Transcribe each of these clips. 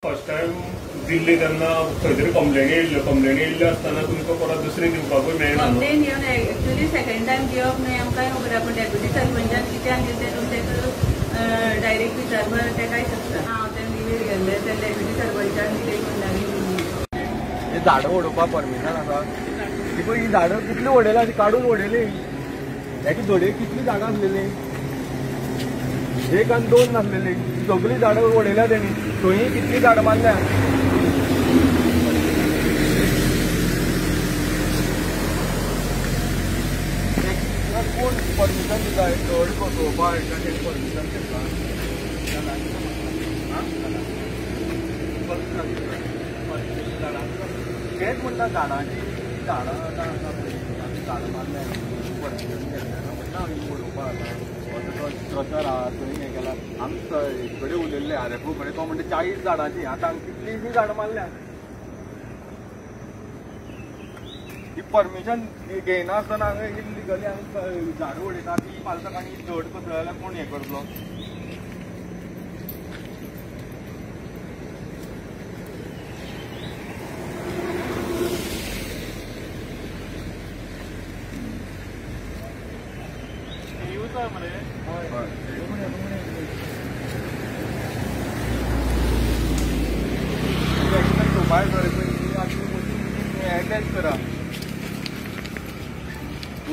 First time Delhi तेन्ना खंय तरी कंप्लेन येयल्ले आसतना तुमकां परत दुसरी दिवपाकूय मेळना. कंप्लेन येवन एक्चुअली सेकंड टाइम दिवप न्हय आमकांय खबर आहा, पूण डेप्युटी सरपंचान कित्याक दिलें तुमचे डायरेक्ट विचारपाक तेकाय शकता. हांव तें दिलें गेल्ले ते डेप्युटी सरपंचान दिलें म्हणल्यार हे झाडां उडोवपाक परमिशन आसा. ही झाडां कितली उडयल्या ती काडून उडयली. ह्याची जोडये कितली जागा आसलेली, एक आनी दोन नासलेली. सगळीं झाडां उडयल्या तेणी. थंय कितली झाडां मारल्या. कोण परमिशन दिता झाड कोसोवपाक परमिशन दिता. तेच म्हणटा झाडांची झाडां मारल्या परमिशन घेतल्या म्हणटा आमी उडोवपाक. क्रशर आहा थंय हें केला. आमी कडेन उलयल्ले आरएफओ कडेन. तो म्हणटा 40 झाडांची. आतां कितलींशीं झाडां मारल्या. ही परमिशन घेयना आसतना हांगा इलिगली हांगा झाडां उडयता. ती फालतक आनी झड कसो जाल्यार कोण हें करतलो. अटॅच करा.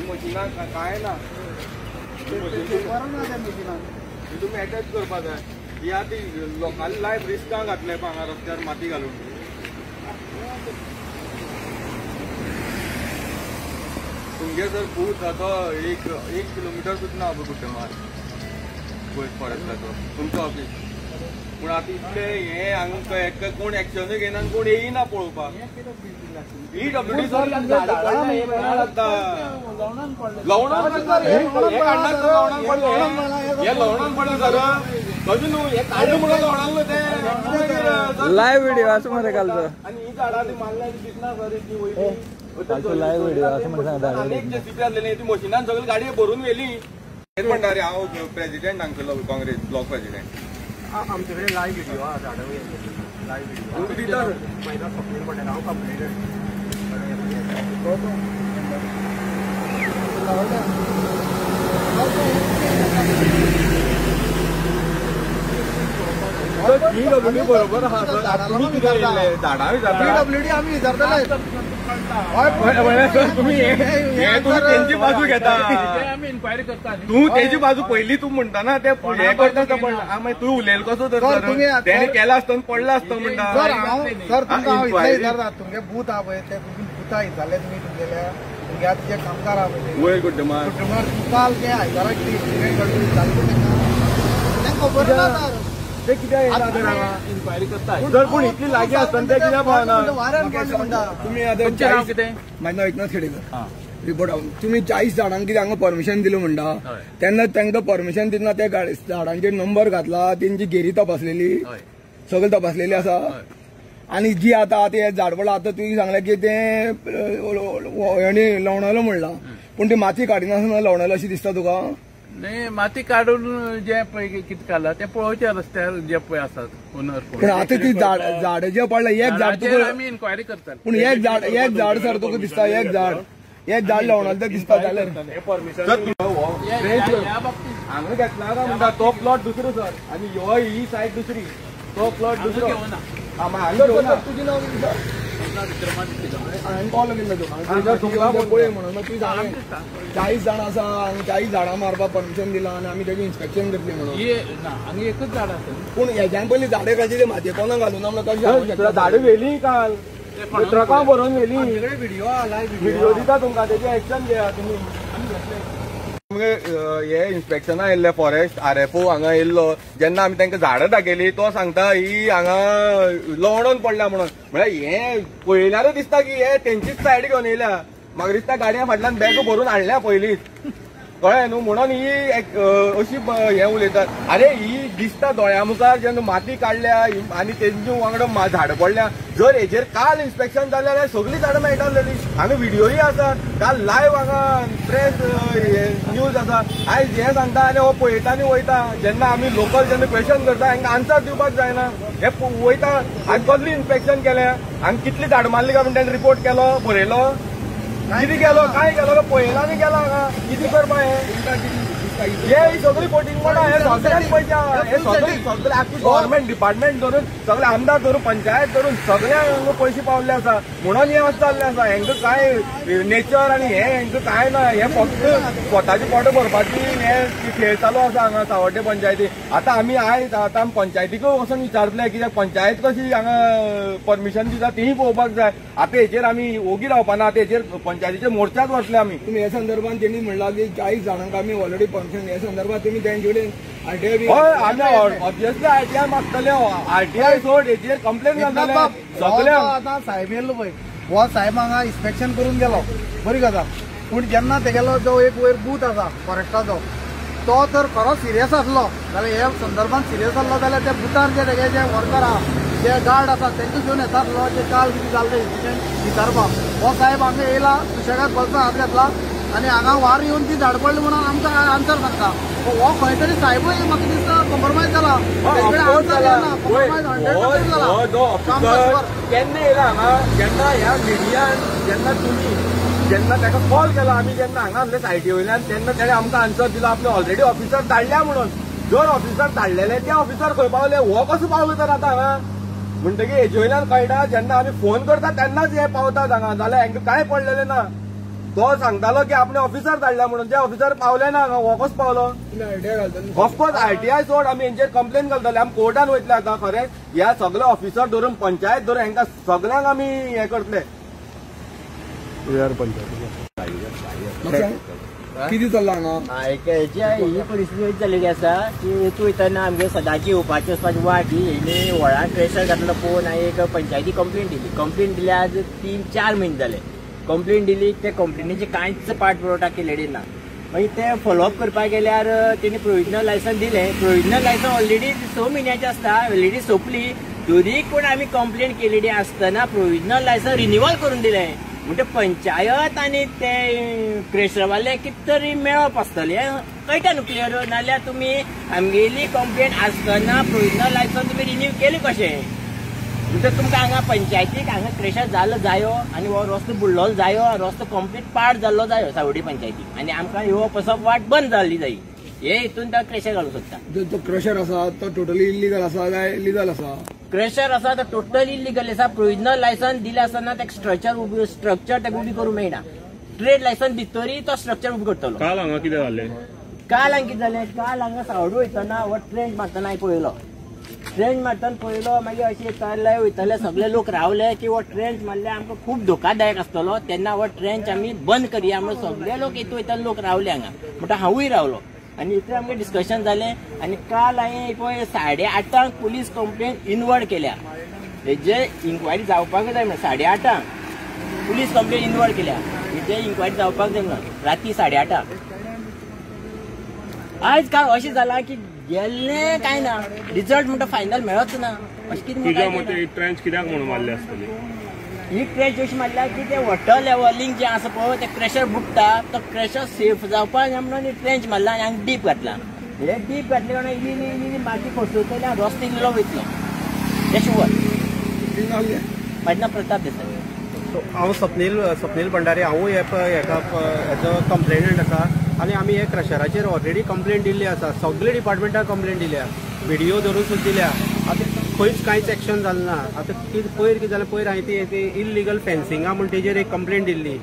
मशिनां काय ना तुम्ही अटॅच करपा जाय. ही आतां लोकांनी लायफ रिस्कां घातले हांगा रस्त्यार माती घालून. तुमगे जर बूथ आतां 1 किलोमीटर सुद्दां ना कुटुंबार पयस फॉरेस्टाचो तुमचो ऑफिस. पूण आतां इतले हें हांगा कोण एक्शनूय घेयना आनी कोण येयना पळोवपाक. EWD सर लाईव्ह व्हिडिओ असं मध्ये कालचं. आणि ही झाडां ती मारल्याची दिसना सर. लाईव्ह व्हिडिओ असं म्हणून सांगता. अनेक जेसीबी आसलेली ती मशिनान सगळी गाडी भरून गेली. हेच म्हणटा रे हांव प्रेसिडेंट हांगसरलो काँग्रेस ब्लॉक प्रेसिडेंट. आमचे कडेन लाईव्ह व्हिडिओ आहा झाडां लाईव्ह व्हिडिओ महिना सप्लीन पडलें हांव कंप्लेन EWD बरोबर आहा सर. तुमी कित्याक येयले झाडां विचारता. EWD आमी विचारतले. तुम्ही तेंची बाजू घेता. आमी इन्क्वायरी करता. तू तेजी बाजू पहिली तू म्हणटा ना ते हे करता. पण तू उलयलो कसो तर तेणे केला आसतना पडला आसता म्हणटा. सर तुमकां हांव इतलें विचारता. तुमगे बूथ आहा पळय ते बुथा विचारले तुमी तुमगेल्या तुमगे आतां जे कामगार आहा पळय वयर कुटुंबार काल ते आयतारा कितें इन्सिडेंट घडलो विचारलो तेंकां खबर ना सर. ते कित्याक येता तर हांगा इन्क्वायरी करता. जर पूण इतली लागीं आसतना ते कित्याक पळना. वाऱ्यान पडलें म्हणटा. तुम्ही आता कितें माझं नाव एकनाथ खेडेकर रिपोर्ट हाऊस. तुम्ही 40 झाडांक कितें हांगा परमिशन दिलो म्हणटा तेन्ना तांकां परमिशन दितना त्या झाडांचेर नंबर घातला. तेंची गेरी तपासलेली सगळी तपासलेली आसा. आणि जी आता ते झाड पडला आता तुवें सांगलें की ते लवणलो म्हणला. पूण ती माती काडिनासतना लवणलो अशी दिसता तुका. नाही माती काढून जे पळय कितें काडला ते पळोवच्या रस्त्यार जे पळय आसात ओनर. पूण आतां ती झाड जे पडला एक झाड तुका आमी इन्क्वायरी करता. पूण एक झाड सर तुका दिसता एक झाड लवणलो दिसता जाल्यार हांगा घेतला काय म्हणटा तो प्लॉट दुसरो सर. आणि ह्यो ही सायड दुसरी तो प्लॉट दुसरो. तुझी नाव कॉल केल्लो म्हणून तुवें सांगलें 40 जाणां आसा आनी 40 झाडां मारपाक परमिशन दिलां आनी आमी तेजें इन्स्पेक्शन करतलीं म्हणून. आनी एकच झाड आसा. पूण हेज्यान पयलीं झाडां खातीर मातये पोंदां घालून आमकां झाडां व्हेली काल ट्रकां भरून व्हेली. व्हिडिओ दिता तुमकां तेजें एक्शन घेया तुमी. हे इन्स्पेक्शना येयल्ले फॉरेस्ट आरएफओ हांगा येयल्लो. जेन्ना आमी तांकां झाडां दाखयली तो सांगता ही हांगा लवणोन पडल्या म्हणून. म्हळ्यार हे पळयल्यारूच दिसता की हे तेंचीच सायड घेवन येयल्या. म्हाका दिसता गाडया फाटल्यान बॅग भरून हाडल्या पयलींच. कळ्ळें न्हू. म्हणून ही अशी हे उलयतात. अरे ही दिसता दोळ्या मुखार जेन्ना माती काडल्या आनी तेंची वांगडा झाडां पडल्या. जर हेजेर काल इन्स्पेक्शन जालें जाल्यार सगळीं झाडां मेळटालीं. हांगा व्हिडियोय आसा, काल लायव्ह हांगा प्रेस न्यूज आसा. आयज हें सांगता आनी हो पळयता आनी वयता. जेन्ना आमी लोकल जेन्ना क्वेश्चन करता हांकां आन्सर दिवपाक जायना. हे वयता हांवें कसली इन्स्पेक्शन केलें, हांगा कितली झाडां मारली काय म्हणून रिपोर्ट केलो, बरयलो, कितें केलो, काय केलो, पळयला आनी गेला. हांगा कितें करपा हे सगळी फोटिंगपणां. हे सगळ्यांक पयशे हे सगळे आख्खी गव्हर्मेंट डिपार्टमेंट धरून सगळे आमदार धरून पंचायत धरून सगळ्यांक पयशे पावले आसा. म्हणून हे अशें जाल्लें आसा. हेंका काय नेचर आनी हेंका काय ना. हे फक्त स्वताची पोटां भरपाची हे खेळ चालू आसा हांगा सावड्डे पंचायती. आतां आमी आयज आतां पंचायतीकूय वचून विचारतले कित्याक पंचायत कशी हांगा परमिशन दिता तीय पळोवपाक जाय. आतां हेचेर आमी ओगी रावपाना. आतां हेचेर पंचायतीचे मोर्चाच वतले आमी. तुम्ही हे संदर्भात त्यांनी म्हणला की 40 जाणांक आमी ऑलरेडी परमिशन हे संदर्भात तुम्ही त्यांचे कडेन आरटीआय हय आमी ऑब्वियसली आरटीआय मागतले. आरटीआय सोड हेचेर कंप्लेन घालतले सगळ्यांक. आतां साहेब येयल्लो पळय, हो साहेब हांगा इन्स्पेक्शन करून गेलो, बरी गजाल. पूण जेन्ना तेगेलो जो एक वयर बूथ आसा फॉरेस्टाचो तो जर खरो सिरियस आसलो जाल्यार ह्या संदर्भात सिरियस आसलो जाल्यार त्या बुथार जे तेगे जे वर्कर आहा, जे गार्ड आसा तेंका घेवन येतालो. जे काल कितें जाल्लें इन्सिडेंट विचारपाक हो साहेब हांगा येयला, सुशेगाद बसो हात घेतला आनी हांगा वार येवन ती झाड पडली म्हणून आमकां आन्सर सांगता. हो खंय तरी साहेबूय म्हाका दिसता कॉम्प्रोमायज जाला. केन्ना येयला हांगा, जेन्ना ह्या मिडियान जेन्ना तुमी जेन्ना ताका कॉल केला आमी जेन्ना हांगा आमच्या सायटी वयल्यान तेन्ना ताणें आमकां आन्सर दिलो आपले ऑलरेडी ऑफिसर धाडल्या म्हणून. जर ऑफिसर धाडलेले ते ऑफिसर खंय पावले, हो कसो पावलो तर आतां हांगा म्हणटकीर हेजे वयल्यान कळटा. जेन्ना आमी फोन करता तेन्नाच हे पावतात हांगा, जाल्यार हांकां कांय पडलेलें ना. तो सांगतालो की आपणे ऑफिसर धाडल्या म्हणून, जे ऑफिसर पावले ना हांगा, हो कसो पावलो. ऑफकोर्स आरटीआय सोड आमी हेंचेर कंप्लेन घालतले. आमी कोर्टान वयतले आतां खरें. ह्या सगळे ऑफिसर धरून पंचायत धरून हांकां सगळ्यांक आमी हे करतले. कितें चल्ला हांगा ही परिस्थिती जाल्ली आसा की येतू वयतना आमगे सदांची येवपाची वचपाची वाट ही व्हळान प्रेशर घातलो पळोवन हांवें एक पंचायती कंप्लेन दिली. आज 3-4 म्हयने जाले कंप्लेन दिली. ते कंप्लेनीचे कांयच पाठपुरवठा केलेली ना. मागीर ते फॉलोअप करपाक गेल्यार तेणी प्रोविजनल लायसन दिलें. प्रोविजनल लायसन ऑलरेडी 6 म्हयन्याचें आसता, ऑलरेडी सोंपली. तरी पूण आमी कंप्लेन केलेली आसतना प्रोविजनल लायसन रिन्यूवल करून दिलें. म्हणजे पंचायत आनी ते क्रेशरवाले कितें तरी मेळप आसतलें कळटा न्हू क्लियर. नाल्यार तुमी आमगेली कंप्लेन आसतना प्रोविजनल लायसन तुमी रिन्यू केली कशें. म्हणजे तुमकां हांगा पंचायतीक हांगा क्रेशर जाल्लो जायो आनी हो रस्तो बुडलोलो जायो, रस्तो कंप्लीट पाड जाल्लो जायो सावड्डी पंचायतीक, आनी आमकां येवप वचप वाट बंद जाल्ली जायी. हे हितून तो क्रेशर घालूंक सोदता. जो क्रेशर आसा तो टोटली इल्लीगल आसा काय लिगल आसा. क्रेशर आसा तो टोटली इल्लीगल आसा. प्रोविजनल लायसन दिले आसतना तेका स्ट्रक्चर तेका उबी करूंक मेळना. ट्रेड लायसन दितरी तो स्ट्रक्चर उबी करतलो. काल हांगा कितें जालें, काल हांगा कितें जालें, काल हांगा सावड्डी वयतना हो ट्रेंच मारतना हांवें पळयलो. ट्रेंच मारतना पळयलो. मागीर अशें येताले वयताले सगळे लोक रावले की हो ट्रेंच मारल्यार आमकां खूब धोकादायक आसतलो. तेन्ना हो ट्रेंच आमी बंद करया म्हणून सगळे लोक येता वयताले लोक रावले हांगा. म्हणटा हांवूय रावलो आनी इतलें आमगे डिस्कशन जालें. आनी काल हांवें पळय 8:30 पुलीस कंप्लेन इनवर्ड केल्या. हेजे इन्क्वायरी जावपाक जाय म्हणून 8:30 पुलीस कंप्लेन इनवर्ड केल्या. हेजे इन्क्वायरी जावपाक जाय म्हणून राती 8:30. आयज काल अशें जालां की गेल्ले काय ना, रिजल्ट म्हणटा फायनल मेळच ना. अशें कितें तुज्या मते ट्रेंच कित्याक म्हणून मारले आसतले. ही ट्रेंच अशी मारल्या की ते वॉटर लेवलिंग जे आसा पळय ते क्रेशर बुडटा, तो क्रेशर सेफ जावपाक म्हणून ही ट्रेंच मारला आनी हांगा डीप घातला. हे डीप घातले कारण इल्ली माती खसयतली आनी रस्तो इल्लो वयतलो. हे शुवर. म्हजें नांव प्रताप देसाय. हांव स्वप्नील भंडारी. हांवूय हेचो कंप्लेनंट आसा आनी आमी हे क्रशराचेर ऑलरेडी कंप्लेन दिल्ली आसा. सगळे डिपार्टमेंटाक कंप्लेन दिल्या, व्हिडियो धरून सुद्दां दिल्या. आतां खंयच कांयच एक्शन जालें ना. आतां पयर कितें जालें, पयर हांवें ती इल्लीगल फेन्सिंगा म्हण तेजेर एक कंप्लेन दिल्ली.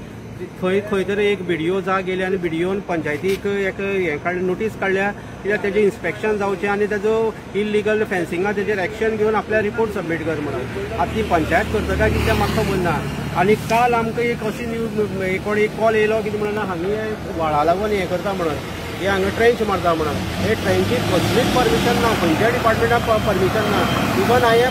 खंय तरी एक व्हिडिओ गेले आनी व्हिडिओन पंचायतीक एक नोटीस काडल्या कित्याक तेजें इन्स्पेक्शन जावचें आनी तेजो इल्लीगल फेन्सिंगा तेजेर एक्शन घेवन आपल्या रिपोर्ट सबमीट कर म्हणून. आतां ती पंचायत करता काय कितें म्हाका खबर ना. आनी काल आमकां एक अशी न्यूज कोण एक कॉल येयलो कितें म्हणून हांगा व्हाळा लागून हें करता म्हणून. हे हांगा ट्रेंच मारता म्हणून हे ट्रेंचीक कसलीच परमिशन ना, खंयच्या डिपार्टमेंटाक परमिशन ना. इवन हांवें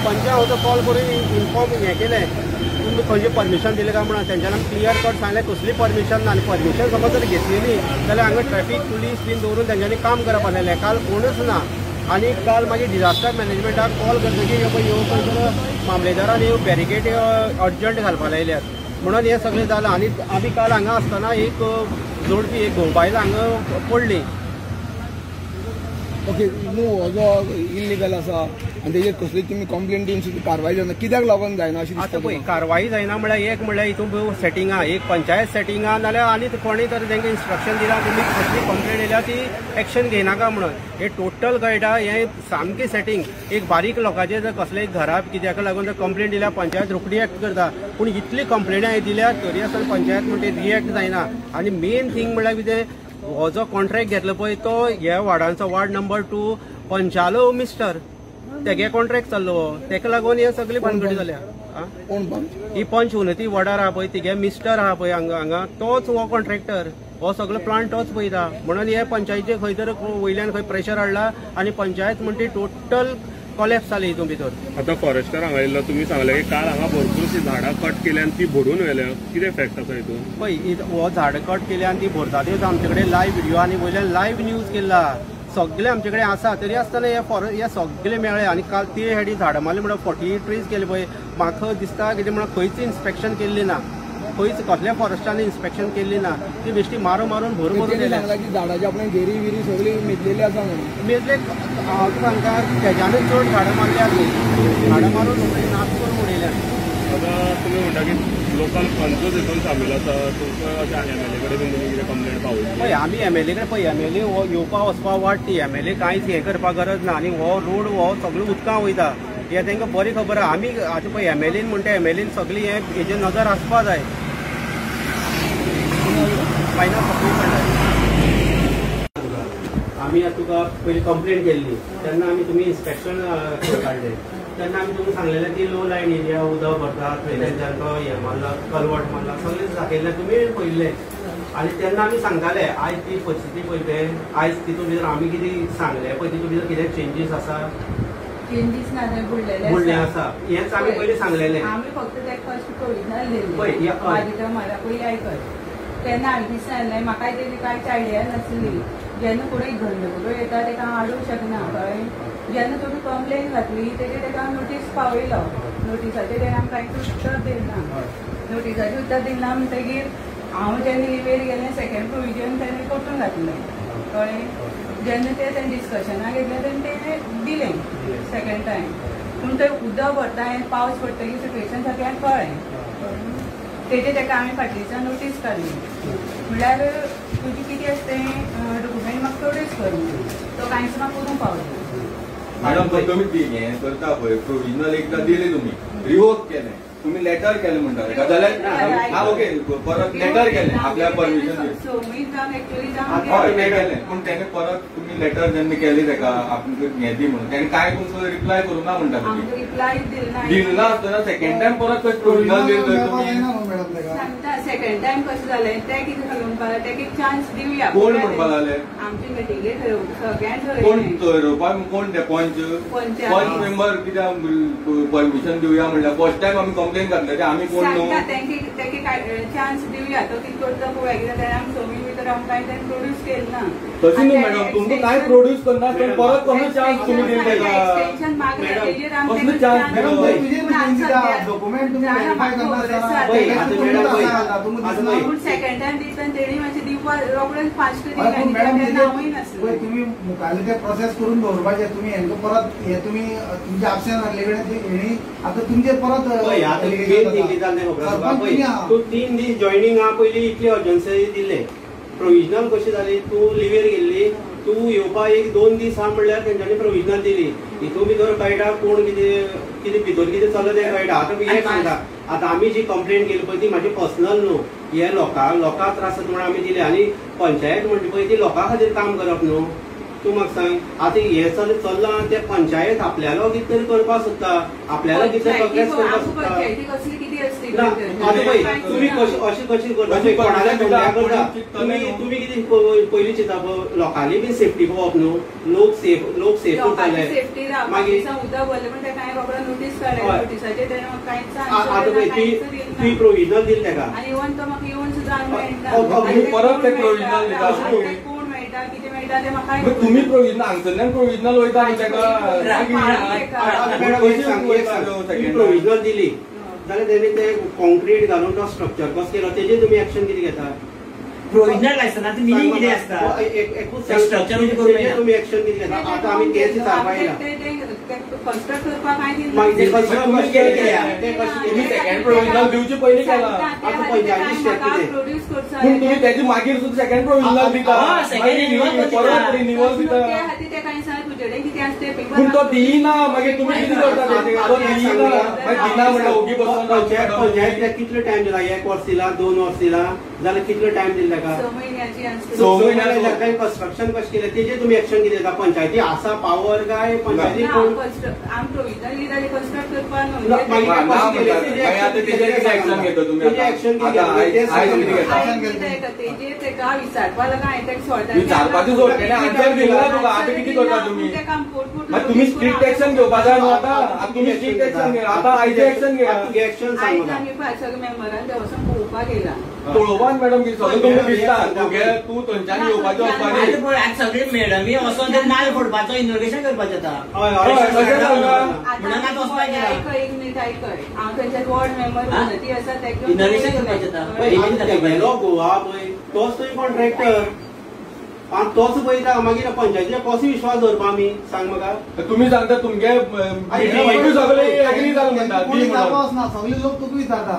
पंचा हांव कॉल करून इन्फॉर्म हें केलें तुमी खंयची परमिशन दिलें काय म्हणून. तेंच्यांनी क्लियर कट सांगलें कसली परमिशन ना. आनी परमिशन समज जर घेतलेली जाल्यार हांगा ट्रॅफिक पुलीस बीन दवरून तेंच्यांनी काम करप आसलेलें. काल कोणूच ना. आनी काल मागीर डिजास्टर मॅनेजमेंटाक कॉल करतकीर येवं मामलेदारान ह्यो बॅरिकेड अर्जंट घालपाक लायल्यात म्हणून हें सगळें जालां. आनी आमी काल हांगा आसतना एक जोडपी एक घोव बायल हांगा पडली. ओके, न्हू हो जो इल्लिगल आसा आनी तेजेर कसली तुमी कंप्लेन दिवन सुद्दां कारवाय जायना, कित्याक लागून जायना अशें आतां पळय कारवाई जायना म्हळ्यार एक म्हळ्यार हितून सेटिंगा एक पंचायत सेटिंगा नाल्यार आनी कोणी तर तांकां इन्स्ट्रक्शन दिलां तुमी कसली कंप्लेन येयल्या ती एक्शन घेयनाका म्हणून. हे टोटल कळटा हें सामकें सेटिंग. एक बारीक लोकांचेर जर कसलेय घरा कित्याक लागून जर कंप्लेन दिल्या पंचायत रोखडी एक्ट करता. पूण इतली कंप्लेनी दिल्या तरी आसतना पंचायत म्हणटा रिएक्ट जायना. आनी मेन थिंग म्हळ्यार कितें हो जो कॉन्ट्रॅक्ट घेतलो पळय तो ह्या वार्डांचो वार्ड नंबर 2 पंचालो मिस्टर तेगे कॉन्ट्रॅक्ट चल्लो तेका लागून हे सगळी भानगडी जाल्या. ही पंच उन्नती वॉर्डार आहा पळय तिगे मिस्टर आहा पळय हांगा तोच हो कॉन्ट्रॅक्टर. हो सगळो प्लांट तोच पळयता म्हणून हे पंचायतीचे खंय तर वयल्यान खंय प्रेशर हाडला आनी पंचायत म्हणटी टोटल कॉलेप्स जाली हितून भितर. आता फॉरेस्टर हांगा येयल्लो तुमी सांगले की काल हांगा भरपूरशीं झाडां कट केली आनी ती भरून व्हेल्या, कितें फॅक्ट आसा हितून? पळय हो झाड कट केली आनी ती भरता त्यो आमचे कडेन लायव्ह व्हिडिओ आनी वयल्यान लायव्ह न्यूज केला सगळे आमचे कडेन आसा. तरी आसतना हे सगळे मेळ्ळे आनी काल ती हेडी झाडां मारली म्हणून 40 ट्रीज केले पळय. म्हाका दिसता कितें म्हणून खंयच इन्स्पेक्शन केल्ली ना, खंयच कसल्या फॉरेस्टांनी इन्स्पेक्शन केल्ली ना. ती बेश्टी मारून भरून सांगला की झाडाची आपण गेरी विरी सगळी मेजलेली आसा म्हणून. मेजले हांव तुका सांगता तेज्यानूच चड झाडां मारल्यात. झाडां मारून नाच करून उडयल्यात. आता तुमी म्हणटा की लोकल पंचूच हितून सामील आसा, तुमकां अशें MLA कडेन बीन तुमी कितें कंप्लेंट पावयली? पळय आमी MLA कडेन पळय MLA हो येवपा वचपा वाट ती MLA कांयच हें करपाक गरज ना. आनी हो रोड हो सगळो उदकां वयता हे तांकां बरी खबर आहा. आमी आतां पळय MLAन म्हणटा MLAन सगळी हेजेर नजर आसपा जाय. आमी आतां तुका पयलीं कंप्लेंट केल्ली तेन्ना आमी तुमी इन्स्पेक्शन काडलें तेन्ना आमी तुमकां सांगलेलें की लो लायन एरिया उदक भरता थंयच्यान तो हें मारला कलवट मारला सगळें दाखयलें तुमी पळयल्लें. आनी तेन्ना आमी सांगताले आयज ती परिस्थिती पळयलें आयज तितून भितर आमी कितें सांगलें पळय तितून भितर कितें चेंजीस आसा चेंजीस ना बुडलेलें आसा हेंच आमी पयलीं सांगलेलें. आमी फक्त ते फर्स्ट प्रोविजनल दिल्ली माझ्या म्हाका पयलीं आयकत तेन्ना हांवें दिसलें म्हाका तेजी कांयच आयडिया नासली. जेन्ना कोणी घडणुको येता तेका हांव हाडूंक शकना कळ्ळें. जेन्ना तुमी कंप्लेन घातली तेजेर तेका नोटीस पावयलो. नोटिसाचेर तेणें आमकां कांयच उत्तर दिना. नोटिसाचें उत्तर दिना म्हणटगीर हांव जेन्ना इवेर गेलें सेकंड प्रोविजन तेणें कोर्टान घातलें कळ्ळें. जेन्ना तें डिस्कशनाक घेतलें तेन्ना तेणें दिलें सेकंड टायम. पूण थंय उदक भरता पावस पडटकीर सिट्युएशन सगळ्यांक कळ्ळें. तेजेर तेका हांवें फाटलीच्यान नोटीस काडली म्हणल्यार तुजी कितें आसा तें डॉक्युमेंट म्हाका प्रोड्यूस कर. तो कांयच म्हाका करूंक पावलो. मॅडम तुमी हें करता पळय प्रोविजनल एकदां दिलें तुमी रिवोक केलें तुम्ही लेटर केलें म्हणटा जाल्यार ओके परत लेटर केलें आपल्या परमिशन हय केलें पूण तेणे परत तुमी लेटर जेन्ना केलें तेका आमकां हें दी म्हणून तेणे कांय तुमकां रिप्लाय करूंक ना म्हणटा तुमी दिलना आसतना सेकंड टायम परत प्रोविजनल दिलें तुमी सेकंड टायम कशें जालें तें कितें म्हणपाक लागलें तेका एक चान्स दिवया. कोण म्हणपाक लागलें आमचे मिटिंगेर सगळ्यांक कोण थारोवपाक कोण ते पंच मेंबर कित्याक परमिशन दिवया म्हणल्यार फर्स्ट टायम आमी कंप्लेन घातले ते आमी कोण न्हू चान्स दिवया. तो कितें करता पळय कित्याक आमी सोमी भितर आमकां कांय प्रोड्यूस केलें ना. तशी न्हू मॅडम तुमकां कांय प्रोड्यूस करना तर परत कसलो चान्स तुमी दिले एक्सटेंशन मागलें तेजेर कसलो चान्स डॉक्युमेंट तुमी व्हेरीफाय सेकंड टायम दिता तेणी मातशें दिवपाक रोखडेच फास्ट दिलें. तुम्ही मुखाल्ले ते प्रोसेस करून दवरपाचे तुम्ही हेंका परत हे तुम्ही तुमच्या आपशान हाडले कडेन आता तुमचे परत तू 3 दीस जॉईनिंग हा पयली इतली अर्जन्सी दिले. प्रोविजनल कशी जाली तू लिव्हेर गेल्ली तू येवपाक 1-2 दीस हा म्हणल्यार तेंच्यांनी प्रोविजनल दिली. हितून भितर कळटा कोण कितें भितर कितें चलता तें कळटा. आतां एक सांगता आतां आमी जी कंप्लेन केली पळय ती म्हाजी पर्सनल न्हू हे लोकांक त्रास म्हणून आमी दिले आनी पंचायत म्हणटा पळय ती लोकां खातीर काम करप न्हू तू म्हाका सांग आता हे चल्ला ते पंचायत आपल्याला कितें तरी करपाक सोदता आपल्याला कितें प्रोग्रेस करपाक सोदता आता पळय तुम्ही अशी कशी करता कोणाल्या धोंड्या करता तुम्ही कितें पयलीं चिंता लोकांनी बी सेफ्टी पळोवप न्हू लोक सेफ उरताले मागीर उदक भरलें पण ताका हांवें बाबा नोटीस काडल्या नोटिसाचेर तेणें म्हाका कांयच आता पळय ती प्रोविजनल दिली ताका आनी इवन तो म्हाका येवन सुद्दां मेळटा परत ते प्रोविजनल दिता कोण मेळटा कितें मेळटा तें म्हाका तुम्ही प्रोविजनल हांगसरल्यान प्रोविजनल वयता न्ही ताका प्रोविजनल दिली जाल्यार तेणी ते कॉन्क्रीट घालून तो स्ट्रक्चर कसो केलो तेजेर तुमी एक्शन कितें घेता प्रोविजनल लायसनाचें मिनींग कितें आसता एकूच स्ट्रक्चर करून तुमी एक्शन कितें घेता आतां आमी केस विचारपाक येयला कन्स्ट्रक्ट करपाक हांवें मागीर तुम्ही सेकंड प्रोविजनल दिवचे पयलीं केला आता पंचायती स्टेप कितें प्रोड्यूस पूण तुम्ही त्याची मागीर सुद्धा सेकंड प्रोविजनल दिता परत रिन्यूअल दिता पूण तो दिना मागीर तुम्ही कितें करता तो दिना मागीर दिना म्हणल्यार ओगी बसून पंचायत कितलो टायम दिला 1 वर्स दिला 2 वर्स दिला जाल्यार कितलो टायम दिला ताका 6 म्हयन्याची कन्स्ट्रक्शन कशें केलें तेजेर तुमी एक्शन कितें घेता पंचायती आसा पावर काय पंचायती कन्स्ट्रक्ट करपाक एक्शन घेता तुम्ही तेका विचारपा लागून हांवें तेका सोडटा विचारपाची सोड तेणे आन्सर दिला तुका आतां कितें करता तुम्ही मागीर तुम्ही स्ट्रिक्ट एक्शन घेवपा जाय न्हू आतां तुम्ही स्ट्रिक्ट एक्शन घे आतां आयचे एक्शन घे एक्शन आयज आमी सगळे मेंबरान ते वचून पळोवपाक येयला पळोवपाक मॅडम कितें सगळें तुमकां दिसता तूं थंयच्यान येवपाचें वचपाचें सगळे मॅडमी वचून ते नाल्ल फोडपाचो इनोग्रेशन करपाचें हय म्हणून वचपाक गेला एक मिनीट आयकय हांव थंयचे वॉर्ड मेंबर ती आसा तेका इनोग्रेशन करपाचें गेलो गोवा पळय तोच थंय कॉन्ट्रॅक्टर आनी तोच पळयता मागीर पंचायतीचेर कसो विश्वास दवरपा आमी सांग म्हाका तुम्ही सांगता तुमगे सगळे एग्री जाल म्हणटा ती म्हणून सगळे लोक तुका विचारता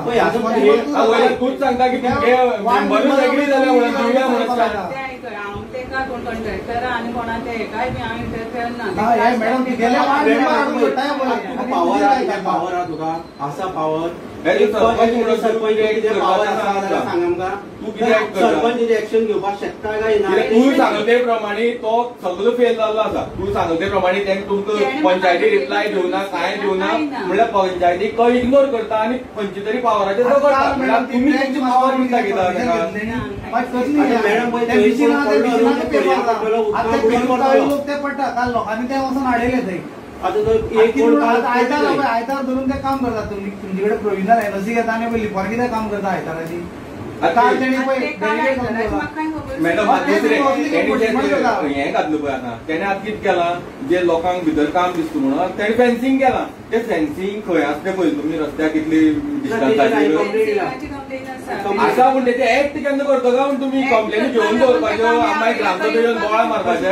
तूच सांगता की तुमगे मेंबरूच एग्री जाले म्हणून दिवया म्हणून हांव तेका कोण कॉन्ट्रॅक्टर आनी कोणा ते हेकाय बी हांव इंटरफेर ना मॅडम पावर आहा तुका आसा पावर सरपंच एक्शन घेवपाक शकता काय ना तूं सांगले ते प्रमाणे तो सगळो फेल जाल्लो आसा तूं सांगले ते प्रमाणे तेंका तुमकां पंचायती रिप्लाय दिवना कांय दिवना म्हणल्यार पंचायतीक तो इग्नोर करता आनी खंयची तरी पावराचेर तो करता म्हणल्यार तुमी तेंची पावर म्हणटा कित्याक ते पडटा काल लोकांनी ते वचून हाडयले थंय आता तो एक आयतार धरून ते काम करता तुमी तुमचे कडेन प्रोविजनल एनर्जी घेता आनी पयली लिपर कितें काम करता आयताराची मॅडम हें घातलें पळय आतां तेणे आतां कितें केलां जे लोकांक भितर काम दिसता म्हणून तेणे फेन्सिंग केलां ते फेन्सिंग खंय आसा तें पळय तुमी रस्त्याक कितली डिस्टन्साचेर आसा पूण तेचे एक्ट केन्ना करता काय म्हण तुमी कंप्लेनी घेवन दवरपाच्यो मागीर ग्रामसभेन बोवाळ मारपाचे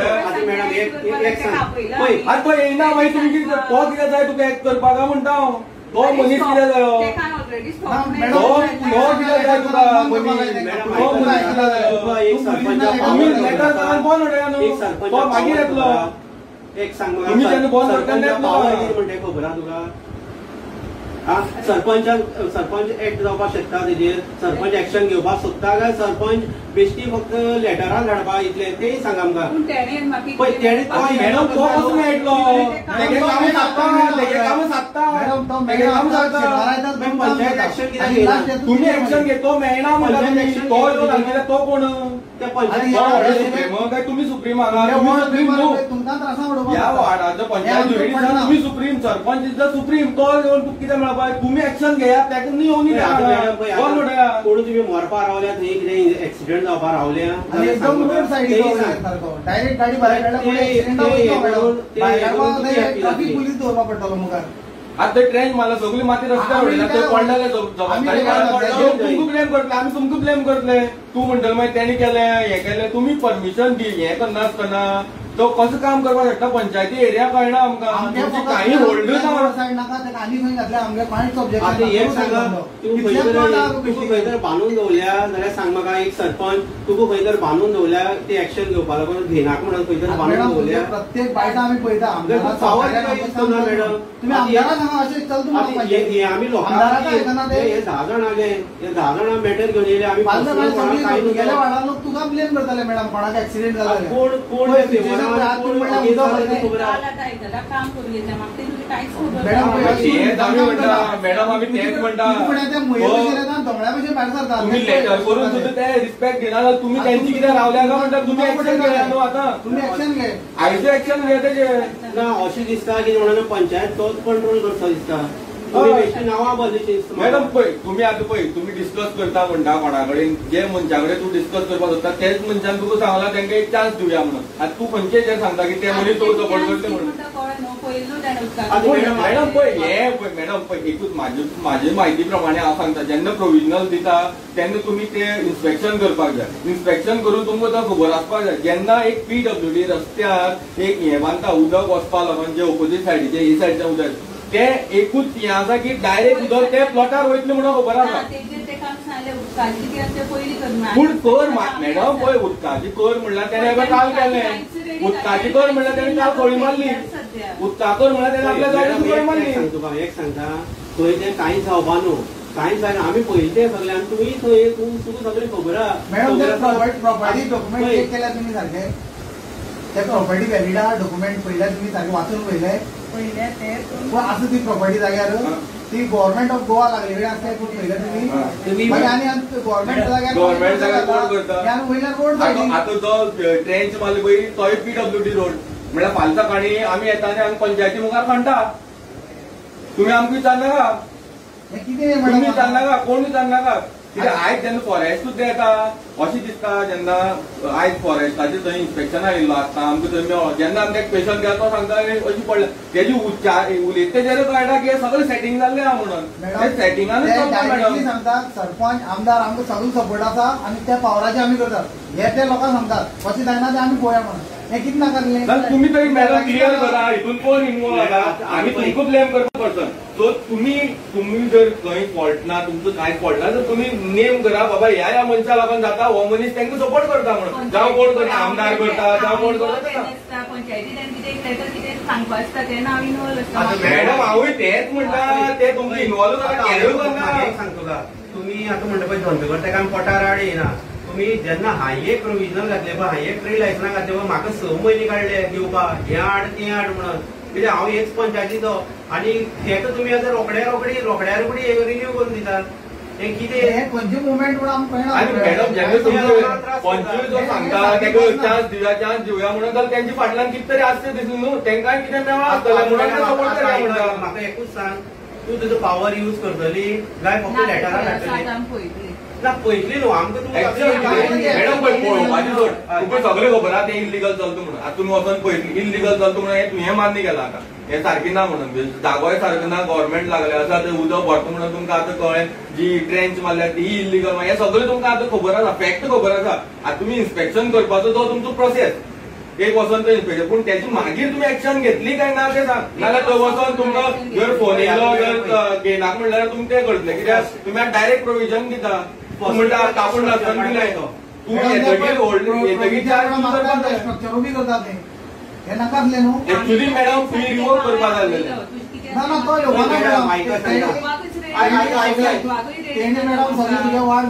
आतां तो येयना मागीर तुमी कितें तो कितें जाय तुका एक्ट करपाक म्हणटा हांव तो मनीस कितें जायो तो कितें जाय तुका मनीस तो मनीस कितें जायो आमी लेटर काडून बंद उडया न्हू तो मागीर येतलो एक सांग तुमी जेन्ना बंद करता म्हणटा खबर आहा तुका सरपंच एक्ट जावपाक शकता तेजेर सरपंच एक्शन घेवपाक सोदता काय सरपंच बेश्टी फक्त लेटरां धाडपा इतले तेय सांग आमकां मॅडम तो कसो मेळटलो तेगे कामां सादता पंचायत एक्शन कित्याक तुमी एक्शन घे तो मेळना म्हणटा तुमी तो येवन सांगितले तो कोण त्या पंचायत काय तुमी सुप्रीम हांगा तुमकां त्रासा उडोवपाक ह्या वार्डाचो पंचायत तुमी supreme sarpanch is the supreme तो येवन तुका कितें मेळपाक तुमी एक्शन घेया तेका न्ही येवन कोण तुमी मरपा रावल्या थंय कितें एक्सिडेंट जावपा रावल्या एकदम रोड सायडीक डायरेक्ट गाडी भायर ट्रॅफिक पुलीस दवरपा पडटलो मुखार आता ट्रेन मला सगळी माती रस्त्यार उडयला थंय पडलेले तुमकां ब्लेम करतले आमी तुमकां ब्लेम करतले तूं म्हणटले मागीर तेणी केलें हें केलें तुमी परमिशन दी हें करना आसतना तो कसं काम करपाक शकता पंचायती एरिया कळना आमकां काही होल्ड एक सांगा तुका खंय तर बांदून दवरल्या जाल्यार सांग म्हाका एक सरपंच तुका खंय तर बांदून दवरल्या ते एक्शन घेवपा लागून घेनाक म्हणून खंय तर बांदून दवरल्या प्रत्येक बायटा आमी पळयता आमी लोकांक हे 10 जाण आले हे 10 जाणां मॅटर घेवन येयले आमी गेल्या वाडार लोक तुका ब्लेम करताले मॅडम कोणाक एक्सिडेंट जाला कोण काम करून घेतलं म्हाका ते तुझे कांयच खबर मॅडम आम्ही तेच म्हणटा तुम्ही लेटर करून सुद्धा ते रिस्पेक्ट घेणार तुम्ही त्यांची किती रावल्या का म्हणटा तुम्ही ऍक्शन घ्या न्हू आता तुम्ही ऍक्शन घे आयचं ऍक्शन घ्या तेजे ना अशें दिसता की म्हणून पंचायत तोच कंट्रोल करता दिसता तुम्ही बेश्टी नांवां बदलची मॅडम पळय तुम्ही आता पळय तुम्ही डिस्कस करता म्हणटा कोणा कडेन जे मनशा कडेन तूं डिस्कस करपाक सोदता तेच मनशान तुका सांगला तांकां एक चान्स दिवया म्हणून आता तूं खंयचे जे सांगता की ते मनीस तो सपोर्ट करता म्हणून मॅडम पळय हे पळय मॅडम पळय एकूच म्हाजी म्हायती प्रमाणे हांव सांगता जेन्ना प्रोविजनल दिता तेन्ना तुमी ते इन्स्पेक्शन करपाक जाय इन्स्पेक्शन करून तुमकां तो खबर आसपाक जाय जेन्ना एक PWD रस्त्यार एक हें बांदता उदक वचपा लागून जे ऑपोजीट सायडीचे ही सायडीचे उदक ते एकूच हें आसा की डायरेक्ट उदक ते प्लॉटार वयतलें म्हणून खबर आसा पूण कर मॅडम पळय उदकाची कर म्हणल्यार तेणें एबय काल केलें उदकाची कर म्हणल्यार तेणें काल खळी मारली उदका कर म्हणल्यार तेणें आपल्या जायची खळी मारली तुका एक सांगता थंय तें कांयच जावपा न्हू कांयच जायना आमी पळयलें तें सगळें आनी तुमी थंय तुका सगळें खबर आहा मॅडम ते प्रॉपर्टी डॉक्युमेंट चेक केल्यार तुमी सारके ते प्रॉपर्टी व्हॅलिड आहा डॉक्युमेंट पळयल्यार तुमी सारके वाचून पळयले असं ती प्रॉपर्टी जाग्यार ती गव्हर्नमेंट ऑफ गोवा लागलेली आसता तुम्ही आणि गव्हर्नमेंट जाग्यार वयल्यार रोड आता जो ट्रेंच मारले पळय तोय PWD रोड म्हणल्यार फाल्यां सकाळी आमी येता आनी आमी पंचायती मुखार खणटा तुम्ही आमकां विचारनाका कितें तुम्ही विचारनाका कोण विचारनाका कित्याक आयज जेन्ना फॉरेस्ट येता अशें दिसता जेन्ना आयज फॉरेस्टाचें थंय इन्स्पेक्शन आयिल्लो आसता आमकां थंय मेळ्ळो जेन्ना आमकां एक पेशंट गेलो तो सांगता अशी पडलें तेजी उलयता तेजेर कळटा की सगळें सेटिंग जाल्लें आहा म्हणून सेटिंगानूच सांगतात सरपंच आमदार आमकां सगळो सपोर्ट आसा आनी त्या पावराचे आमी करतात हे ते लोकांक सांगतात अशें जायना ते आमी पळोवया म्हणून हे कितें नाकारलें तुम्ही तरी मॅडम क्लियर करा हितून कोण इन्वॉल्व आसा आमी तुमकां ब्लेम करता पर्सन सो तुम्ही जर खंय फॉल्ट ना तुमचो कांयच फॉल्ट ना तर तुम्ही नेम करा बाबा ह्या मनशा लागून जाता हो मनीस तांकां सपोर्ट करता म्हणून जावं कोण करता आमदार करता जावं कोण करता मॅडम हांवूय तेच म्हणटा ते तुमकां इन्वॉल्व सांगता तुम्ही आता म्हणटा पळय धंदो तेका आमी पोटार हाड येना तुम्ही जेन्ना हायवेक प्रोविजनल घातले पळय हायवेक ट्रेड लायसन्स घातले पळय म्हाका 6 म्हयने काडले दिवपाक हें हाड तें हाड म्हणून कित्याक हांव एक पंचायतीचो आनी हेका तुमी आतां रोखड्या रोखडी रिन्यू करून दितात हे कितें खंयचे मुवमेंट म्हणून आमकां कळना आनी मॅडम जेन्ना तुमचो पंचवीस जो सांगता तेका चान्स दिवया म्हणून जाल्यार तेंच्या फाटल्यान कितें तरी आसचें दिसलें न्हू तेंकांय कितें मेळ्ळां आसतलें म्हणून ते सपोर्ट करया म्हणटा म्हाका एकूच सांग तूं तुजो पावर यूज करतली काय फक्त लेटरां धाडटली ना पळयतली न्हू आमकां मॅडम पळय पळोवपाची सोड तुका सगळें खबर आहा तें इल्लिगल चलता म्हणून आतां तुमी वचून पळयतली इल्लिगल चलता म्हणून तुवें मान्य केलां आतां हें सारकें ना म्हणून जागोय सारको ना गव्हर्नमेंट लागले आसा थंय उदक भरता म्हणून तुमकां आतां कळ्ळें जी ट्रेंच मारल्या ती इल्लिगल हें सगळें तुमकां आतां खबर आसा फॅक्ट खबर आसा आतां तुमी इन्स्पेक्शन करपाचो तो तुमचो प्रोसेस एक वचून तो इन्स्पेक्शन पूण त्याची मागीर तुमी एक्शन घेतली काय ना ते सांग नाल्यार थंय वचून तुमकां जर फोन येयलो जर घेयनाका म्हणल्यार तुमी तें करतले कित्याक तुमी आतां डायरेक्ट प्रोविजन दिता म्हणटा कापून नासतना दिलाय तो तूं येतकीर होल्ड येतकीर स्ट्रक्चर उबी करतात ते हे नाकारले न्हू एक्चुअली मॅडम फी रिवोक करपाक जाल्लेले ना तो योगाना तेणे मॅडम सगळे तुगे वार्ड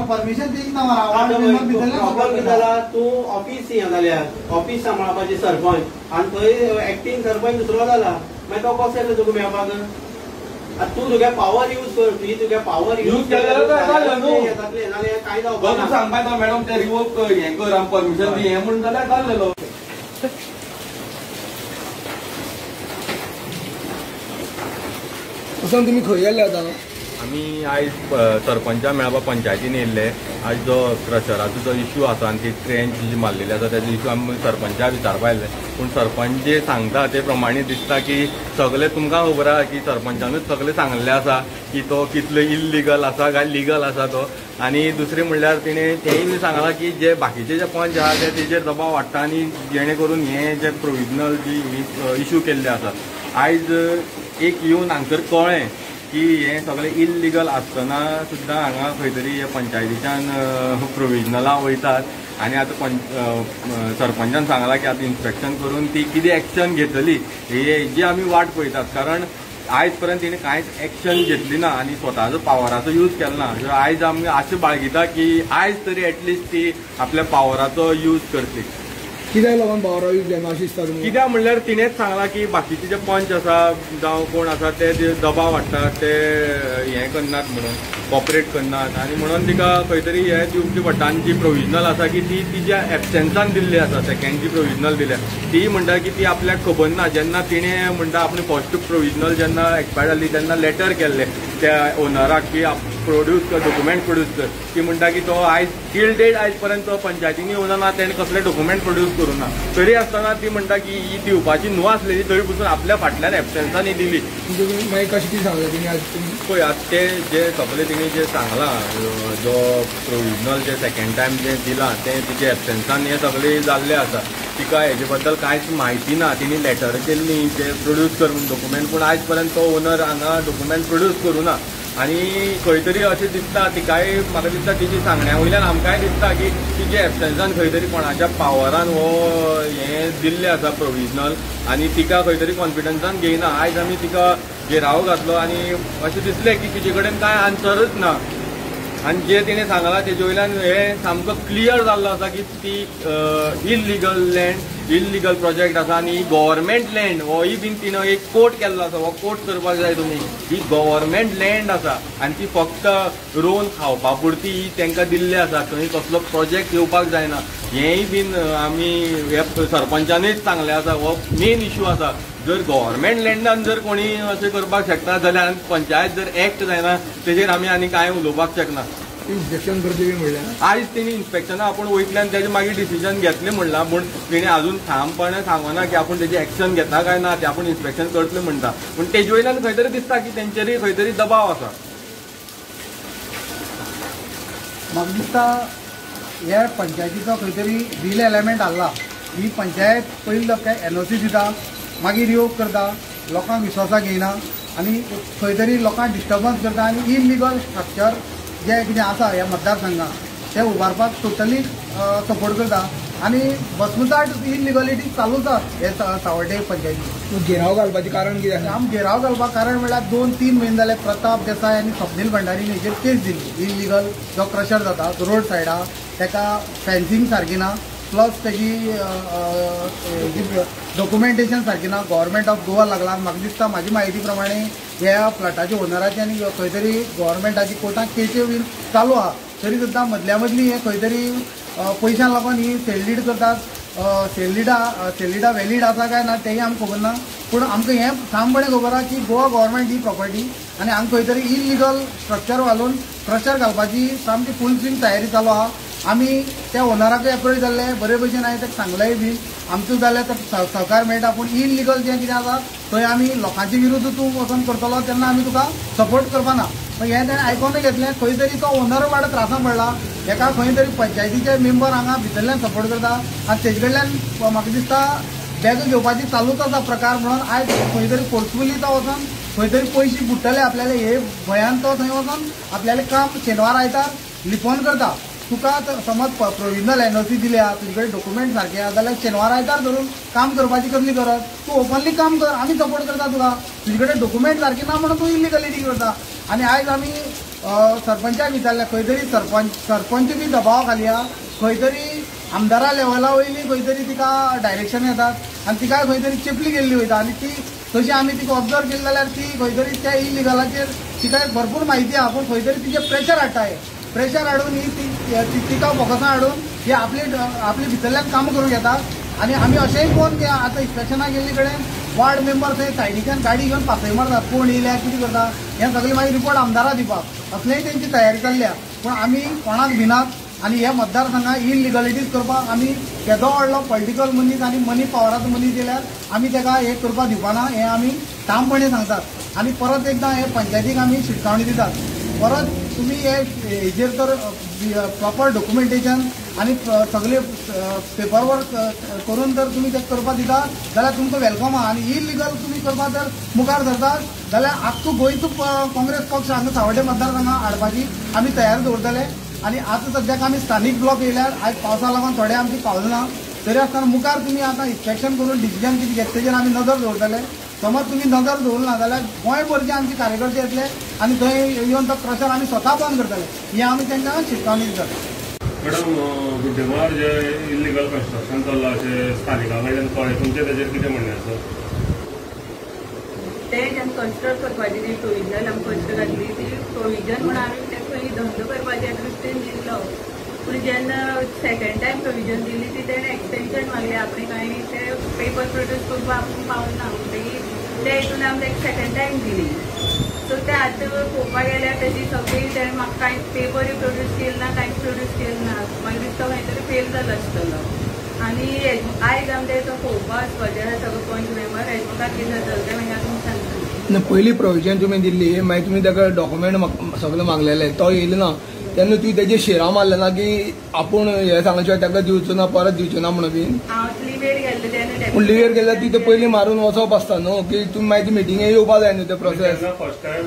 परमिशन दिवंक ना मरा वार्ड मेंबर तूं ऑफिस हें जाल्यार ऑफिस सांबाळपाचें सरपंच आनी थंय एक्टींग सरपंच दुसरो जाला मागीर तो कसो येता तुका मेळपाक तूं तुगे पावर यूज कर तुगे पावर यूज केल्यार नाल्यार कांय जावपाक ना सांगपाक मॅडम ते रिवोक हें कर आमी परमिशन दी हें म्हणून जाल्यार जाल्लेलो असं तुम्ही खंय गेल्ले आतां आमी आयज सरपंचा मेळपाक पंचायतीन येयल्ले आयज जो क्रशराचो जो इश्यू आसा आनी ती ट्रेंच जी मारलेली आसा तेजो इश्यू आमी सरपंचाक विचारपा आयल्ले पूण सरपंच जे सांगता ते प्रमाणे दिसता की सगळे तुमकां खबर आहा की सरपंचानूच सगळें सांगलें आसा की तो कितलो इल्लिगल आसा काय लिगल आसा तो आनी दुसरें म्हणल्यार तिणें तेंय बी सांगलां की जे बाकीचे जे पंच आहा ते तेजेर दबाव हाडटा आनी जेणे करून हे जे प्रोविजनल जी इश्यू केल्ले आसात आयज एक येवन हांगसर कळ्ळें की हे सगळें इल्लिगल आसतना सुद्दां हांगा खंय तरी हे पंचायतीच्यान प्रोविजनलां वयतात आनी आतां सरपंचान सांगलां की आतां इन्स्पेक्शन करून ती कितें एक्शन घेतली हेजी आमी वाट पळयतात कारण आयज पर्यंत तिने कांयच एक्शन घेतली ना आनी स्वताचो पावराचो यूज केलो ना. आयज आमी अशें बाळगिता की आयज तरी एटलिस्ट ती आपल्या पावराचो यूज करतली. कित्याक लागून पावरा यूज जायना अशें दिसता तुमकां? कित्याक म्हणल्यार तिणेंच सांगलां की बाकीचे जे पंच आसा जावं कोण आसा ते दबाव हाडटात, ते हें करनात म्हणून, कॉपरेट करनात आनी म्हणून तिका खंय तरी हें दिवची पडटा. आनी जी प्रोविजनल आसा की ती तिच्या एबसेन्सान दिल्ली आसा, सेकंड जी प्रोविजनल दिल्या ती म्हणटा की ती आपल्याक खबर ना. जेन्ना तिणें म्हणटा आपली फर्स्ट प्रोविजनल जेन्ना एक्सपायर जाली तेन्ना लेटर केल्लें त्या ओनराक की प्रोड्यूस कर, डॉक्युमेंट प्रोड्यूस कर. ती म्हणटा की तो आयज टील डेट आयज पर्यंत पंचायतींनी येवना ना, तेणें कसले डॉक्युमेंट प्रोड्यूस करूं ना. तरी आसतना ती म्हणटा की ही दिवपाची न्हू आसलेली, तरी पसून आपल्या फाटल्यान एबसेन्सांनी दिली. मागीर कशें कितें सांगलें तिणी आज? पळय आतां ते जे सगळे तिणी जे सांगलां, जो प्रोविजनल जे सेकंड टायम जे दिलां ते तिचे एबसेन्सान हे सगळे जाल्ले आसा. तिका हेजे बद्दल कांयच म्हायती ना. तिणी लेटर केल्ली ते प्रोड्यूस कर म्हणून डॉक्युमेंट, पूण आयज पर्यंत तो ओनर हांगा डॉक्युमेंट प्रोड्यूस करूं ना. आनी खंय तरी अशें दिसता तिकाय, म्हाका दिसता तिची सांगण्या वयल्यान आमकांय दिसता की तिचे एबसेन्सान खंय तरी कोणाच्या पावरान हो हें दिल्लें आसा प्रोविजनल, आनी तिका खंय तरी कॉन्फिडन्सान घेयना. आयज आमी तिका घेराव घातलो आनी अशें दिसलें की तिचे कडेन कांय आन्सरच ना. आनी जे तिणें सांगलां तेजे वयल्यान हें सामको क्लियर जाल्लो आसा की ती इल्लिगल लँड, इल्लिगल प्रोजेक्ट आसा. आनी गव्हर्मेंट लँड होय बीन तिणें एक कोट केल्लो आसा, हो कोट करपाक जाय तुमी. ही गव्हर्मेंट लँड आसा आनी ती फक्त रोवन खावपा पुरती तांकां दिल्ली आसा. थंय कसलो प्रोजेक्ट येवपाक जायना. हेंय बीन आमी हे सरपंचानीच सांगलें आसा. हो मेन इश्यू आसा. जर गव्हर्मेंट लँडान जर कोणी अशें करपाक शकता जाल्यार पंचायत जर एक्ट जायना तेजेर आमी आनी कांय उलोवपाक शकना. इन्स्पेक्शन करतली म्हणल्यार आयज तेणी इन्स्पेक्शना आपूण वयतल्यान तेजे मागीर डिसिजन घेतलें म्हणलां, पूण तिणें अजून ठामपणे सांगना की आपूण तेजें एक्शन घेता काय ना, ते आपूण इन्स्पेक्शन करतलें म्हणटा. पूण तेजे वयल्यान खंय तरी दिसता की तेंचेरय खंय तरी दबाव आसा. म्हाका दिसता ह्या पंचायतीचो खंय तरी रील एलिमेंट आसला. ही पंचायत पयली NOC दिता, मागीर योग करता, लोकांक विश्वासाक घेयना आनी खंय तरी लोकांक डिस्टर्बन्स करता आनी इल्लिगल स्ट्रक्चर जे कितें आसा ह्या मतदारसंघात ते उबारपाक टोटली सपोर्ट करता. आनी बसमुसाट इल्लिगलिटी चालूच आसा हे सावड्डे पंचायतीन. घेराव घालपाचें कारण कितें? आम घेराव घालपाक कारण म्हळ्यार 2-3 म्हयने जाले प्रताप देसाय आनी स्वप्नील भंडारीन हेजेर केस दिली. इल्लिगल जो क्रशर जाता रोड सायडार ताका फेन्सिंग सारकी ना, प्लस तेजी डॉक्युमेंटेशन सारकी ना. गव्हर्मेंट ऑफ गोवा लागला. म्हाका दिसता म्हाजी म्हायती प्रमाणे ह्या फ्लॅटाच्या ओनराची आनी खंय तरी गव्हर्मेंटाची कोर्टाक केसी बीन चालू आहा. तरी सुद्दां मदल्या मदली हे खंय तरी पयशांक लागून ही सेल करतात. सेल वॅलीड आसा काय ना तेही आमकां खबर ना. पूण आमकां हें ठामपणे खबर आहा की गोवा गव्हर्मेंट ही प्रॉपर्टी आनी हांगा खंय तरी इल्लिगल स्ट्रक्चर घालून क्रशर घालपाची सामकी फूल स्विंग तयारी चालू आहा. आमी त्या ओनराकूय एप्रोच जाल्ले, बरे भशेन हांवें ताका सांगलेय बी. आमचो जाल्यार सहकार मेळटा, पूण इल्लिगल जें कितें आसा थंय आमी लोकांचे विरुद्ध तूं वचून करतलो तेन्ना आमी तुका सपोर्ट करपाना. हें ताणें आयकोनूय घेतलें. खंय तरी तो ओनर वाडा त्रासान पडला. हेका खंय तरी पंचायतीचे मेंबर हांगा भितरल्यान सपोर्ट करता आनी तेजे कडल्यान म्हाका दिसता बॅग घेवपाची चालूच आसा प्रकार. म्हणून आयज खंय तरी फोर्सफुली तो वचून खंय तरी पयशे बुडटले आपल्याला हे भंयान तो थंय वचून आपल्यालें काम शेनवार आयतार लिपोवन करता. तुका समज प्रोविजनल NOC दिल्या, तुजे कडेन डॉक्युमेंट सारके आहा जाल्यार शेनवार आयतार धरून काम करपाची कसली गरज? तूं ओपनली काम कर, आमी सपोर्ट करता तुका. तुजे कडेन डॉक्युमेंट सारके ना म्हणून तूं इल्लिगलिटी करता. आनी आयज आमी सरपंचाक विचारल्या, खंय तरी सरपंच बी दबावा खाली आहा. खंय तरी आमदारा लेवला वयली खंय तरी तिका डायरेक्शन येतात आनी तिका खंय तरी चेपली गेल्ली वयता. आनी ती तशी आमी तिका ऑब्जर्व केली जाल्यार ती खंय तरी त्या इल्लिगलाचेर तिका भरपूर म्हायती आहा. पूण खंय तरी तिचें प्रेशर हाडटा. प्रेशर हाडून ही तिका फोकसान हाडून ही आपली भितरल्यान कामां करूंक येतात. आनी आमी अशेंय कोण की आतां इन्स्पेक्शनाक गेल्ले कडेन वार्ड मेंबर थंय सायडीच्यान गाडी घेवन पासय मारतात. कोण येयल्या कितें करता हें सगळें मागीर रिपोर्ट आमदाराक दिवपाक असलेय तेंची तयारी चल्ल्या. पूण आमी कोणाक भिनात आनी ह्या मतदारसंघात इल्लिगलिटीज करपाक आमी केदो व्हडलो पॉलिटिकल मनीस आनी मनी पावराचो मनीस येयल्यार आमी ताका हे करपाक दिवपाना. हें आमी ठामपणे सांगतात. आनी परत एकदां हे पंचायतीक आमी शिटकावणी दितात. परत तुमी हेजेर तर प्रॉपर डॉक्युमेंटेशन आनी सगळे पेपर वर्क करून जर तुमी तें करपाक दिता जाल्यार तुमकां वेलकम आहा. आनी इल्लिगल तुमी करपाक जर मुखार धरतात जाल्यार आख्खो गोंयचो काँग्रेस पक्ष हांगा सावड्डे मतदारसंघात हाडपाची आमी तयारी दवरतले. आनी आतां सद्याक आमी स्थानीक ब्लॉक येयल्यार आयज पावसा लागून थोडे आमचे पावले ना. तरी आसतना मुखार तुमी आतां इन्स्पेक्शन करून डिसिजन कितें घेता तेजेर आमी नदर दवरतले. समज तुम्ही नजर दवरना जाल्यार गोंयभरचे आमचे कार्यकर्ते येतले आनी थंय येवन तो क्रशर आमी स्वता बंद करतले ही आमी तांकां शिटकावणी दितात. मॅडम गुड्डेमार जे इल्लिगल कन्स्ट्रक्शन चल्लां अशें स्थानिकां कडल्यान कळ्ळें, तुमचें ताचेर कितें म्हणणें आसा? ते जेन्ना कन्स्ट्रक्ट करपाची जी प्रोविजन आमी कश्ट घातली ती प्रोविजन म्हणून आमी ते पयलीं धंदो करपाच्या दृश्टीन दिल्लो, पूण जेन्ना सेकंड टायम प्रोविजन दिली ती तेणें एक्सटेंशन मागली आपणे कांय ते पेपर प्रोड्यूस करपाक आपूण पावना म्हणटकीर ते हितून आमी ताका सेकंड टायम दिली. सो ते आतां पळोवपाक गेल्यार तेजी सगळी तेणें म्हाका कांय पेपरूय प्रोड्यूस केले ना, कांयच प्रोड्यूस केले ना. म्हाका दिसता खंय तरी फेल जालो आसतलो. आनी आयज आमचे तो पळोवपाक वचपाचें सगळो पंच मेंबर हेजमुखार कितें जातलें तें मागीर तुमकां सांगता. पयली प्रोविजन तुमी दिल्ली मागीर तुमी ताका डॉक्युमेंट सगळें मागलेले तो येयलो ना तेन्ना तुवें तेजेर शिरां मारलें ना की आपूण हें सांगचें ताका दिवचो ना परत दिवचो ना म्हणून बीन? हांव लिवेर गेल्लें तेन्ना पूण लिवेर गेल्यार ती पयलीं मारून वचप आसता न्हू की तुमी मागीर ती मिटिंगे येवपा जाय न्हू ते प्रोसेस. फर्स्ट टायम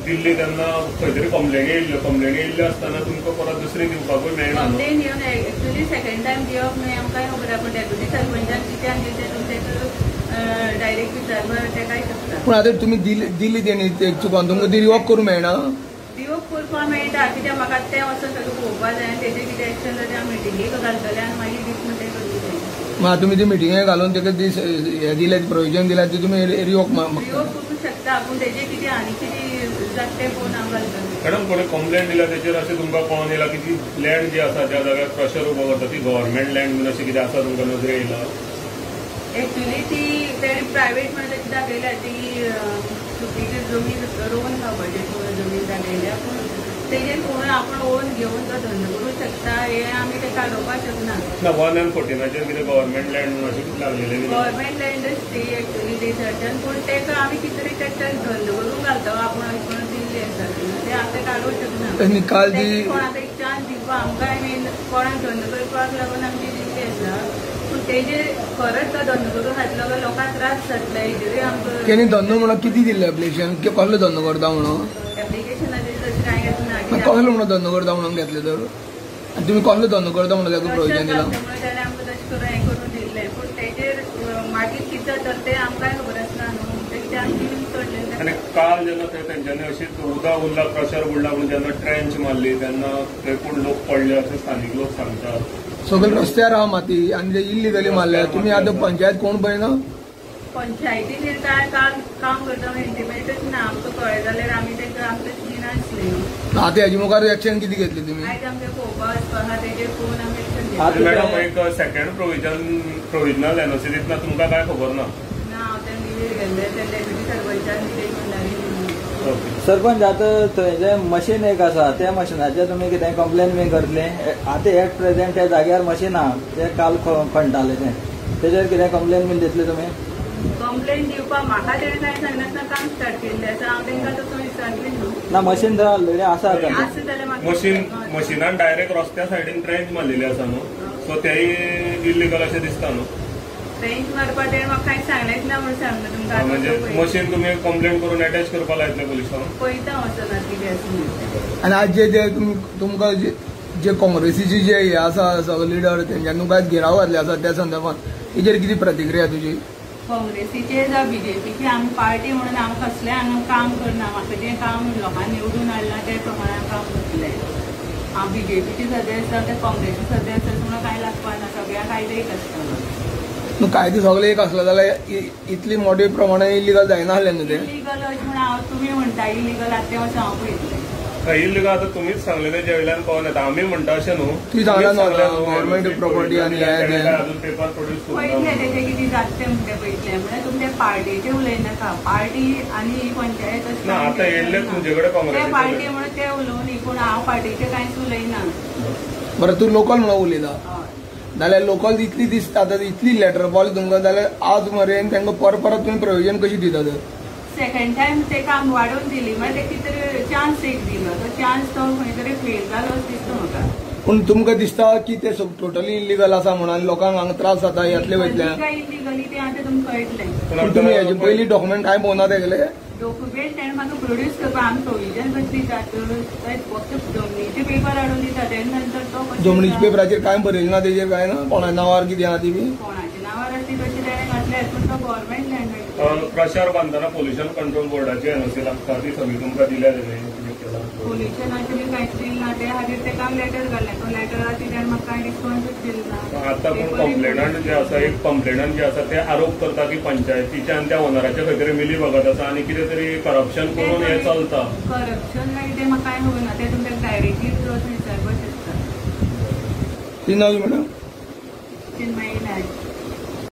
दिल्ली तेन्ना खंय तरी कंप्लेन येयल्ले आसतना तुमकां परत दुसरी दिवपाकूय मेळना. कंप्लेन येवन एक्चुअली सेकंड टायम दिवप न्हय आमकांय खबर आहा, पूण डेप्युटी सरपंचान कित्याक दिलें तें तुमचे डायरेक्ट विचारपाक तें कांय शकता. पूण आतां तुमी दिल्ली तेणी चुकोन तुमकां ती रिवॉक करूंक मेळना? रिवोक करपाक मेळटा कित्याक म्हाका तें वचून सगळें पळोवपाक जाय आनी तेजें कितें एक्शन जाता हांव मिटिंगेक घालतलें आनी मागीर दीस म्हणटा करतलें. मागीर तुमी ती मिटिंगेक घालून ताका दीस हें दिलें प्रोविजन दिलें ती तुमी रिवॉक करूंक शकता, पूण तेजें कितें आनी कितें जाता तें पळोवन हांव घालतलें. मॅडम कोणी कंप्लेन दिल्या ताचेर अशें तुमकां कळोन येयला की ती लँड जी आसा ज्या जाग्यार क्रशर उबो करता ती गव्हर्मेंट लँड बीन अशें कितें आसा तुमकां नजरे येयला? एक्चुअली ती तेणी प्रायवेट म्हणून तशी दाखयल्या ती चुकीची जमीन रोवन खावपाची जमीन दाखयल्या, पूण तेजेर कोण आपण ओन घेवन तो धंदो करूंक शकता हें आमी तें काडोवपाक शकना. ना 114 कितें गव्हर्मेंट लँड म्हणून अशें लागलेलें गव्हर्मेंट लँडच ती एक्चुअली ते सर्टन, पूण तेका आमी कितें तरी तेका धंदो करूंक घालता आपण अशें म्हणून दिल्ली आसा ते आतां काडूंक शकना. निकाल दी कोणाक एक चान्स दिवपाक आमकां मेन कोणाक धंदो करपाक लागून आमची दिल्ली आसा, पूण तेजेर खरंच तो धंदो करून घातलो लोकांक त्रास जातले हेजेरूय आमकां. तेणी धंदो म्हणून कितें दिल्लें एप्लिकेशन कसलो धंदो करता म्हणून? एप्लिकेशनाचेर तशें कांय घेतना. कसलो म्हणून धंदो करता म्हणून घेतले तर आनी तुमी कसलो धंदो करता म्हणून ताका प्रोविजन दिलां? तेणें आमकां तशें करून हें करून दिल्लें, पूण तेजेर मागीर कितें जाता तें आमकांय खबर आसना न्हू तें कितें आमी सोडलें. आनी काल जेन्ना तेंच्यांनी अशीच उदक उरला क्रशर उरला म्हणून जेन्ना ट्रेंच मारली तेन्ना थंय कोण लोक पडले अशें स्थानीक लोक सांगतात. सगळे रस्त्यार आहा माती आनी ते इल्लिगली मारल्या. तुमी आतां पंचायत कोण पळयना? पंचायतीचेर कांय काम करता इंटिमेटच ना आमकां कळ्ळें जाल्यार आमी तेका आमकां दिनासलीं. आतां हेजे मुखार एक्शन कितें घेतली तुमी? आयज आमकां पळोवपाक वचपाक आहा तेजेर पळोवन आमी एक्शन घेतली. मॅडम एक सेकंड प्रोविजनल एनओसी दितना तुमकां काय खबर ना? ना हांव तें लिवेर गेल्लें तें डेप्युटी सरपंचान कितें म्हणल्यार. सरपंच आतां थंय जे मशीन एक आसा त्या मशिनाचेर तुमी कितें कंप्लेन बी करतले? आतां एट प्रेझेंट त्या जाग्यार मशीन आहा तें काल खणटाले तेजेर कितें कंप्लेन बीन दितले तुमी? कंप्लेन दिवपाक म्हाका तेणें कांय सांगनासतना काम स्टार्ट केल्लें आसा हांव तांकां तसो विचारलें न्हू. ना मशीन थंय ऑलरेडी आसा जाल्यार म्हाका मशिनान डायरेक्ट रस्त्या सायडीन ट्रेंच मारलेली आसा न्हू, सो तेय इल्लिगल अशें दिसता न्हू. ट्रेंच मारपाक तेणें म्हाका कांय सांगलेंच ना म्हणून सांगलें तुमकां. म्हणजे मशीन तुमी कंप्लेन करून अटॅच करपाक लायतले पुलिसांक? पळयता वचना कितें आसा. आनी आज जे तुमकां जे काँग्रेसीचे जे हे आसा सगळे लिडर तेंच्यानी तुमकां घेराव घातले आसा त्या संदर्भात हेजेर कितें प्रतिक्रिया तुजी? काँग्रेसीचे जावं बीजेपीची आमी पार्टी म्हणून हांव कसलें हांगा काम करना. म्हाका जें काम लोकांनी निवडून हाडलां ते प्रमाणे हांव काम करतलें. हांव बीजेपीची सदस्य आसा ते काँग्रेसी सदस्य आसा म्हणून कांय लागपा ना, सगळ्यांक कायदो एक आसतलो. कायदो सगळे एक आसलो जाल्यार इतली मोठे प्रमाणे इल्लिगल जायना आसलें न्हू तें? इल्लिगल अशें म्हण हांव तुमी म्हणटा इल्लिगल आतां तें वचून हांव पळयतलें. इल्लिगल आतां तुमीच सांगलेलें जे वयल्यान कळोन येता आमी म्हणटा अशें न्हू. तुवें सांगलां न्हू गव्हर्मेंट प्रॉपर्टी आनी अजून पेपर प्रोड्यूस पळयतलें तेजें कितें जाता तें म्हणटा पळयतलें म्हणजे तुमच्या पार्टीचें उलयनाका. पार्टी आनी ही पंचायत ना आतां येयल्ले तुमचे कडेन ते काँग्रेसी पार्टी म्हणून ते उलोवनी, पूण हांव पार्टीचें कांयच उलयना. बरें तूं लोकल म्हणून उलयता जाल्यार लोकल इतली दिसता आतां इतली लेटर बॉल तुमकां जाल्यार आज मरेन तांकां परत तुमी प्रोविजन कशी दितात? सेकंड टायम ते काम वाडोवन दिली मागीर ते कितें तरी चान्स एक दिलो तो चान्स तो खंय तरी फेल जालो दिसता म्हाका. पूण तुमकां दिसता की ते टोटली इल्लिगल आसा म्हणून आनी लोकांक हांगा त्रास जाता येतले वयतल्यान? काय इल्लिगली ते आतां तुमकां कळटलें. पूण तुमी हेजे पयलीं डॉक्युमेंट कांय पळोवना तेगेले? डॉक्युमेंट तेणें म्हाका प्रोड्यूस करपाक आमी प्रोविजन कशें दितात फक्त जमनीचे पेपर हाडून दिता तेन्ना नंतर तो जमनीच्या पेपराचेर कांय बरयलें ना तेजेर कांय ना कोणा नांवार कितें आहा ती बी? कोणाच्या नांवार आसली तशी तेणें घातलें फ्लॅट पूण तो गव्हर्मेंट लँड मेळटा. क्रशर बांदतना पोल्युशन कंट्रोल बोर्डाची एनओसी लागता ती सगळी तुमकां दिल्या पोल्युशनाचे बी कांयच दिलं ना ते खातीर तेका लेटर घाल्लें तो लेटरा तेणें म्हाका कांय रिस्पॉन्सूच दिलो ना. आता पूण कंप्लेनंट जे आसा एक कंप्लेनंट जे आसा ते आरोप करता की पंचायतीच्या आनी त्या ओनराच्या खंय तरी मिली भगत आसा आनी कितें तरी करप्शन करून हें चलता. करप्शन मागीर तें म्हाका कांय खबर ना तें तुमकां डायरेक्टली वचून विचारपाक शकता. ती नाव मॅडम चिन्मयी नायक.